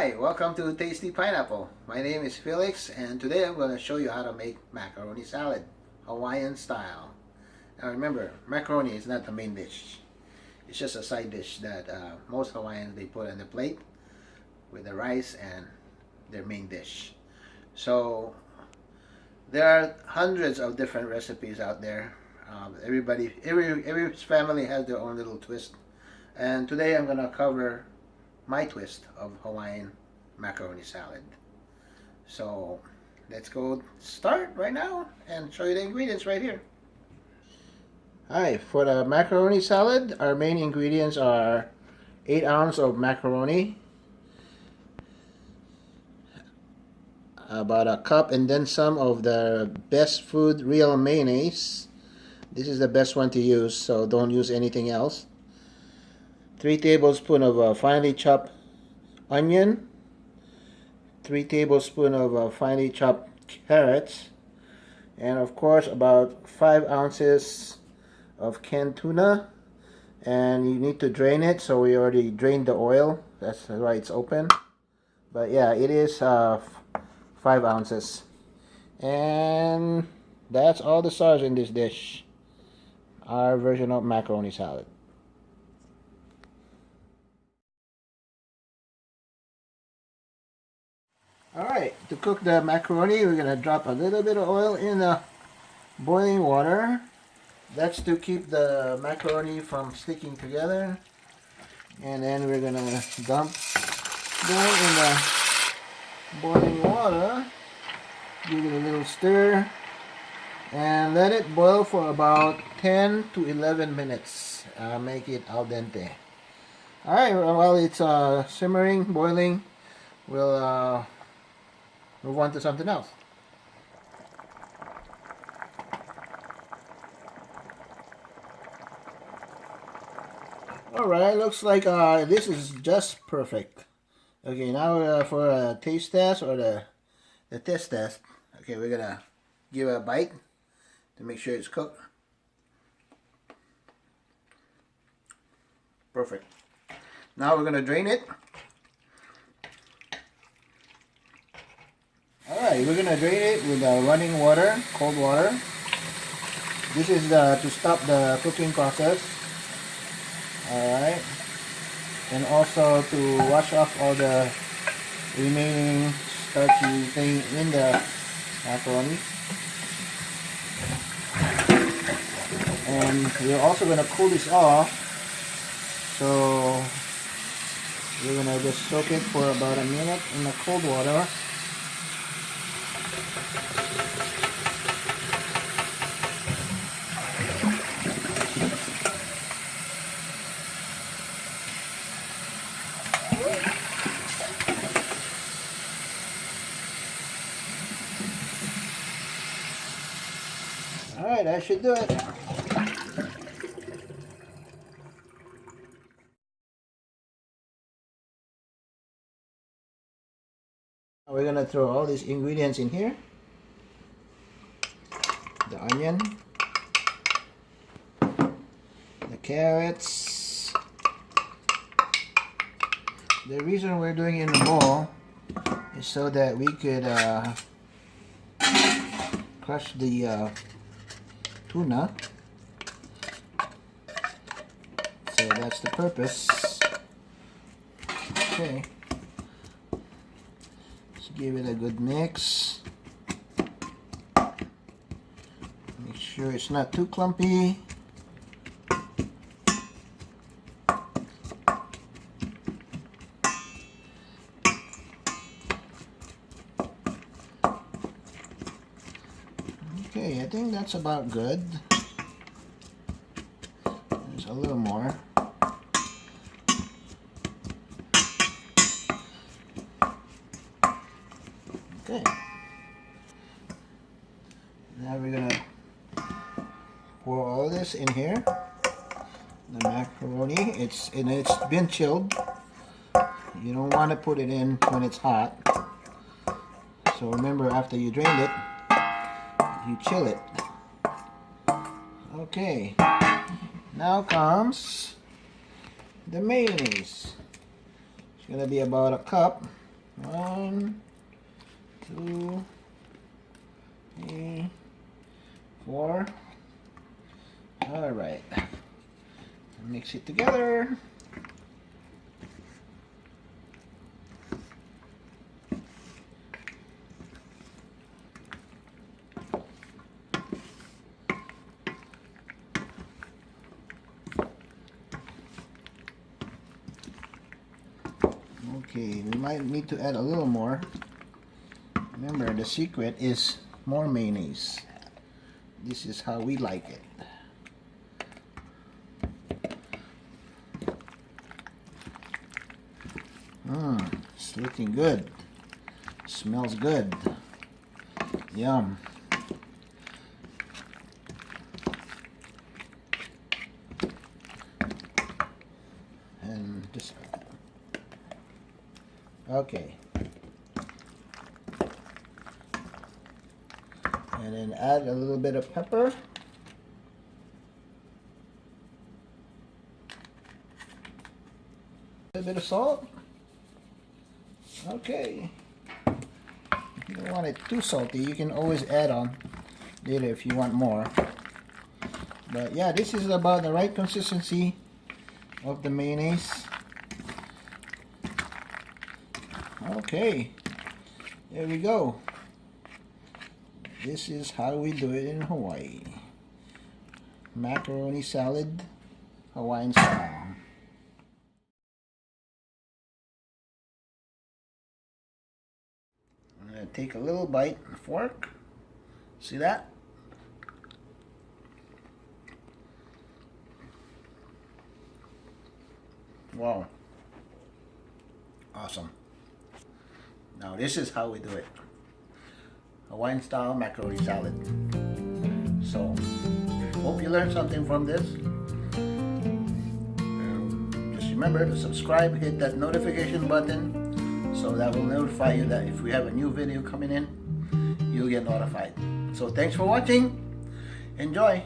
Hi, welcome to Tasty Pineapple. My name is Felix and today I'm going to show you how to make macaroni salad, Hawaiian style. Now remember, macaroni is not the main dish. It's just a side dish that most Hawaiians they put on the plate with the rice and their main dish. So there are hundreds of different recipes out there. Every family has their own little twist. And today I'm going to cover my twist of Hawaiian macaroni salad. So let's go start right now and show you the ingredients right here. Alright, for the macaroni salad, our main ingredients are 8 ounces of macaroni, about a cup and then some of the Best Food real mayonnaise. This is the best one to use, so don't use anything else. 3 tablespoons of finely chopped onion, 3 tablespoons of finely chopped carrots, and of course about 5 ounces of canned tuna. And you need to drain it, so we already drained the oil, that's why it's open. But yeah, it is 5 ounces. And that's all the sauce in this dish, our version of macaroni salad. Alright, to cook the macaroni, we're going to drop a little bit of oil in the boiling water. That's to keep the macaroni from sticking together. And then we're going to dump them in the boiling water. Give it a little stir. And let it boil for about 10 to 11 minutes. Make it al dente. Alright, while it's simmering, boiling, we'll move on to something else. Alright, looks like this is just perfect. Okay, now for a taste test or the test test. Okay, we're gonna give it a bite to make sure it's cooked. Perfect. Now we're gonna drain it. Alright, we're gonna drain it with running water, cold water. This is to stop the cooking process. Alright, and also to wash off all the remaining starchy thing in the macaroni. And we're also gonna cool this off, so we're gonna just soak it for about a minute in the cold water. Alright, that should do it. We're going to throw all these ingredients in here. The onion, the carrots. The reason we're doing it in a bowl is so that we could crush the tuna. So that's the purpose. Okay. Let's give it a good mix. Make sure it's not too clumpy. Okay, I think that's about good. There's a little more. Okay. Now we're gonna pour all this in here. The macaroni, it's been chilled. You don't want to put it in when it's hot. So remember, after you drained it, you chill it. Okay, now comes the mayonnaise. It's gonna be about a cup. 1, 2, 3, 4. All right. Mix it together. Okay, we might need to add a little more. Remember, the secret is more mayonnaise. This is how we like it. It's looking good. Smells good. Yum. And just okay. And then add a little bit of pepper. A little bit of salt. Okay. If you don't want it too salty, you can always add on later if you want more. But yeah, this is about the right consistency of the mayonnaise. Okay, there we go. This is how we do it in Hawaii. Macaroni salad, Hawaiian style. I'm going to take a little bite with a fork. See that? Wow. Awesome. Now this is how we do it. Hawaiian style macaroni salad. So, hope you learned something from this. Just remember to subscribe, hit that notification button so that will notify you that if we have a new video coming in, you'll get notified. So thanks for watching. Enjoy.